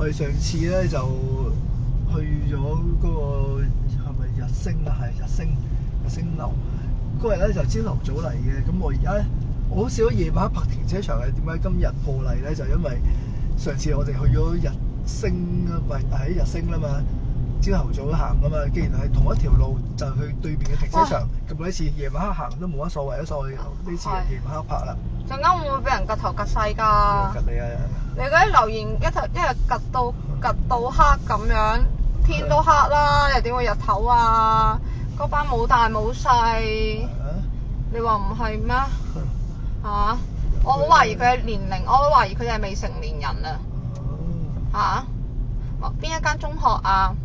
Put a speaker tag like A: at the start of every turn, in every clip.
A: 我哋上次咧就去咗嗰個係咪日升啊？係日升樓嗰日咧就朝頭早嚟嘅。咁我而家我好少夜晚泊停車場嘅。點解今日破例咧？就因為上次我哋去咗日升啊，唔係喺日升啦嘛。朝頭早行噶嘛，既然係同一條路，就去對面嘅停車場。咁呢次夜晚黑行都冇乜所謂，所以呢次夜晚黑泊啦。
B: 陣間會唔會俾人趌頭趌勢㗎？
A: 趌你啊！
B: 你嗰啲留言一日趌到黑咁樣，天都黑啦，又點會日頭啊？嗰班冇大冇細，你話唔係咩？嚇！我好懷疑佢嘅年齡，我好懷疑佢哋係未成年人啊！嚇！邊一間中學啊？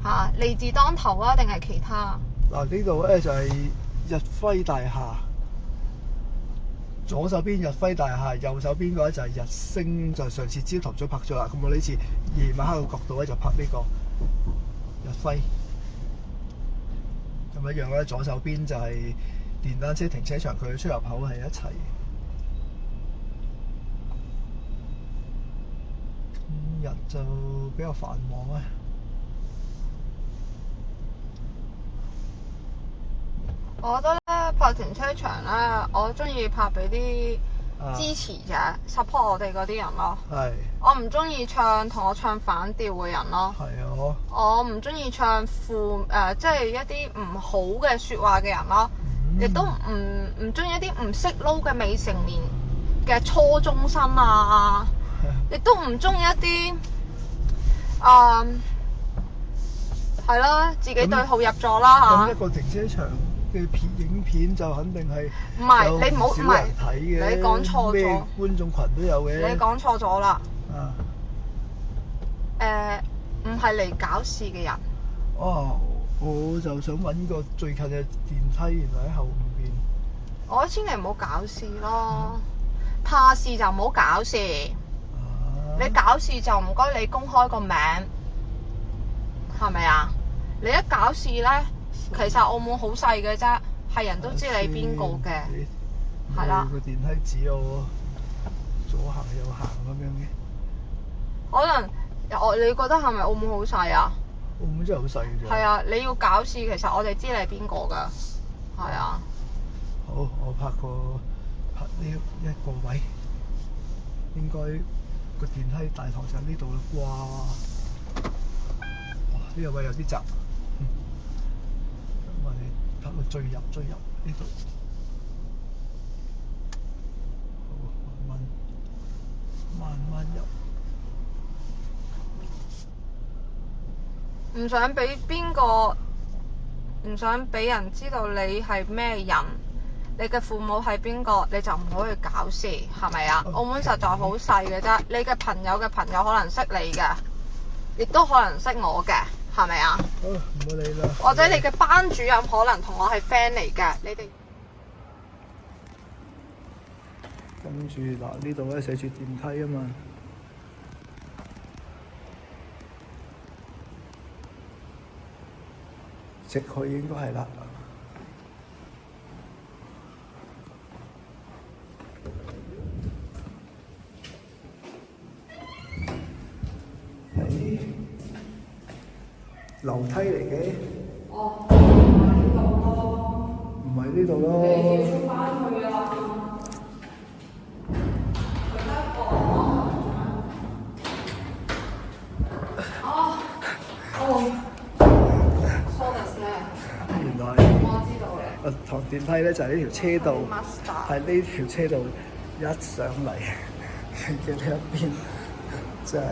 B: 嚇！利字當頭啊，定係其他？
A: 嗱，呢度咧就係日輝大廈，左手邊日輝大廈，右手邊嘅話就係日升，就上次朝頭早拍咗啦。咁我呢次夜晚黑嘅角度咧就拍呢個日輝，咁一樣咧。左手邊就係電單車停車場，佢嘅出入口係一齊。今日就比較繁忙啊。
B: 我覺得咧泊停車場咧，我中意泊俾啲支持者、support 我哋嗰啲人咯。
A: 係。
B: 我唔中意同我唱反調嘅人咯。
A: 係啊，
B: 我唔中意唱即係一啲唔好嘅説話嘅人咯。亦都唔中意一啲唔識撈嘅未成年嘅初中生啊。亦都唔中意一啲係咯，自己對號入座啦嚇。
A: 咁一個停車場嘅影片就肯定係
B: 唔係你唔好
A: 少人睇嘅，
B: 你講錯咗，
A: 咩觀眾群都有嘅。
B: 你講錯咗啦。唔係嚟搞事嘅人。
A: 哦，我就想揾個最近嘅電梯，原來喺後面。
B: 我千祈唔好搞事咯，怕事就唔好搞事。你搞事就唔該你公開個名，係咪啊？你一搞事咧，其實澳門好細嘅啫，係人都知你邊個嘅，係啦。
A: 個電梯指我左行右行咁樣嘅。
B: 可能你覺得係咪澳門好細啊？
A: 澳門真係好細嘅啫。
B: 係啊，你要搞事，其實我哋知你係邊個㗎，係啊。
A: 好，我拍呢一個位，應該個電梯大堂就喺呢度啦啩。哇！呢個位有啲窄。咁我哋拍到最入呢度。好，慢慢入。
B: 唔想俾人知道你係咩人，你嘅父母係邊個，你就唔好去搞事，係咪啊？澳門實在好細嘅啫，你嘅朋友可能識你嘅，亦都可能識我嘅，係咪啊？
A: 好，唔好理啦。
B: 或者你嘅班主任可能同我係 friend 嚟嘅，你哋。
A: 跟住嗱，呢度咧寫住電梯啊嘛。直去應該係啦。係樓梯嚟嘅。
B: 哦，唔係呢度咯。
A: 唔係呢度咯。
B: 你要出翻去啦。
A: 原來
B: 我知道嘅。
A: 堂電梯咧就係呢條車道，係呢條車道一上嚟嘅呢一邊，真係。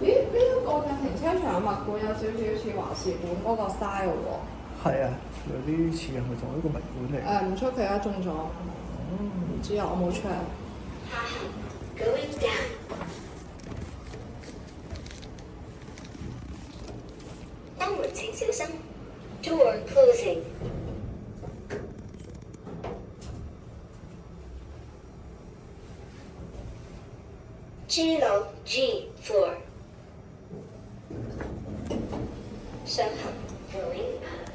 B: 咦？呢一個嘅停車場嘅物管有少少似華士館嗰個 style 喎。係
A: 啊，有啲似係咪同一個物管嚟？
B: 唔出奇啊，中咗。唔知啊，我冇 check。
C: 登門請小心 ，Door closing。G 樓 G floor。上行 going up。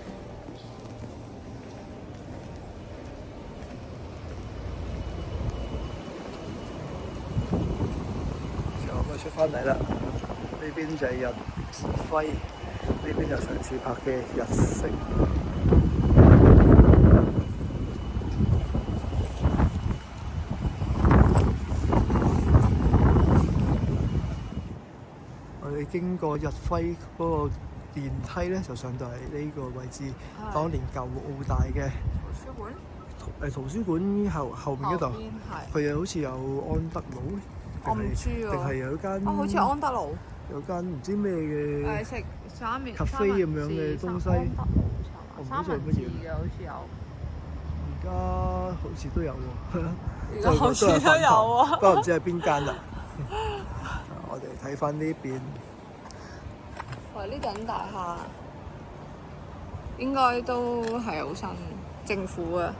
A: 就乜出翻嚟啦。呢邊就係日輝，呢邊就上次拍嘅日升。我哋經過日輝嗰個電梯咧，就上到嚟呢個位置，當年舊澳大嘅
B: 圖書館。
A: 圖書館後面嗰度，佢又好似有安德魯，
B: 我唔知喎，
A: 定係有間
B: 好似安德魯，
A: 有間唔知咩嘅
B: 食三文
A: cafe 咁樣嘅東西，我唔知做乜嘢
B: 嘅，好似有。
A: 而家好似都有喎，
B: 而家好似都有啊，
A: 不過唔知係邊間啦。我哋睇翻呢邊，
B: 喂，呢棟大廈應該都係好新，政府嘅。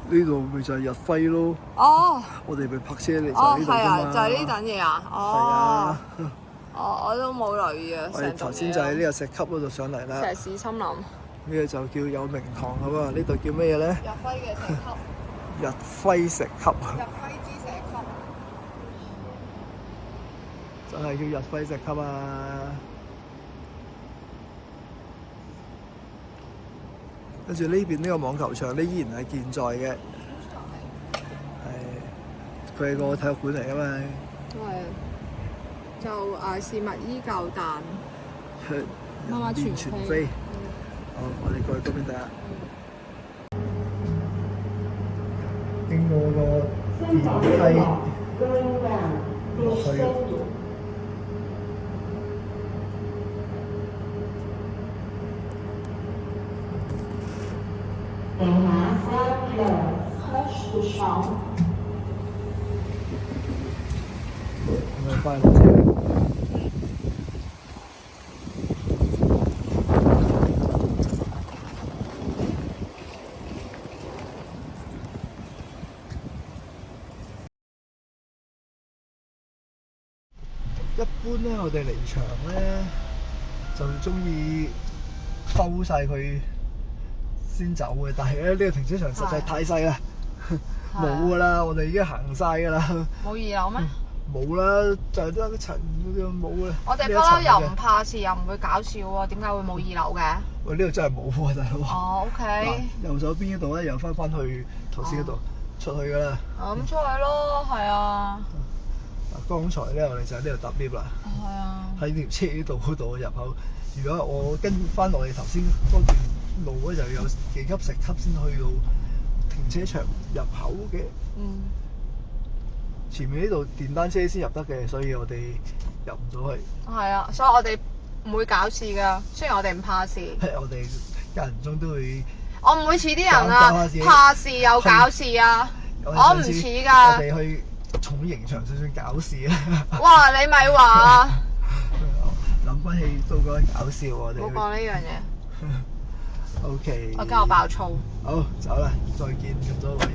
A: 呢度咪就係日輝咯。
B: 哦，
A: 我哋咪泊車嚟就
B: 哦，
A: 係呢度
B: 係啊，
A: 啫嘛。
B: 就係呢棟嘢啊。
A: 係
B: 哦，
A: 啊。
B: 我都冇留意啊。
A: 我哋頭先就喺呢個石級嗰度上嚟啦。
B: 石屎森林。
A: 呢個就叫有名堂咁啊！呢度叫咩嘢咧？
B: 日輝嘅石級。
A: 日輝石級。
B: 日輝之石級。
A: 真係叫日輝石級啊！跟住呢邊呢個網球場咧依然係健在嘅，係佢係個體育館嚟噶嘛。
B: 係，就事物依舊但
A: 人面全非。好，我哋過去嗰邊睇下。經過個電梯落去。
C: 等拿3個開始上。
A: 我哋翻嚟車。一般咧，我哋離場咧就中意兜晒佢先走嘅，但係咧呢個停車場實在太細啦，冇噶啦，我哋已經行晒噶啦。
B: 冇二樓咩？
A: 冇啦，就係得一層冇啦。
B: 我哋不嬲又唔怕事，又唔會搞笑喎，點解會冇二樓嘅？
A: 喂，呢度真係冇喎，大佬。
B: 哦，OK。
A: 右手邊嗰度咧，又翻去頭先嗰度出去噶啦。
B: 咁出去咯，係啊。
A: 剛才咧，我哋就喺呢度搭 lift 啦。
B: 係啊。
A: 喺條車道嗰度嘅入口，如果我跟翻落嚟頭先嗰段路咧，就有幾級石級先去到停車場入口嘅。
B: 嗯。
A: 前面呢度電單車先入得嘅，所以我哋入唔到去。
B: 係啊，所以我哋唔會搞事㗎。雖然我哋唔怕事。
A: 係，我哋間唔中都會。
B: 我唔會似啲人啊，怕事又搞事啊！我唔似㗎。
A: 我哋去重刑場算算搞事啊！
B: 哇！你咪話啊！
A: 諗翻起都覺得搞笑喎，我哋。
B: 冇講呢樣嘢。
A: OK。
B: 我驚我爆粗。
A: 好，走啦，再見咁多位。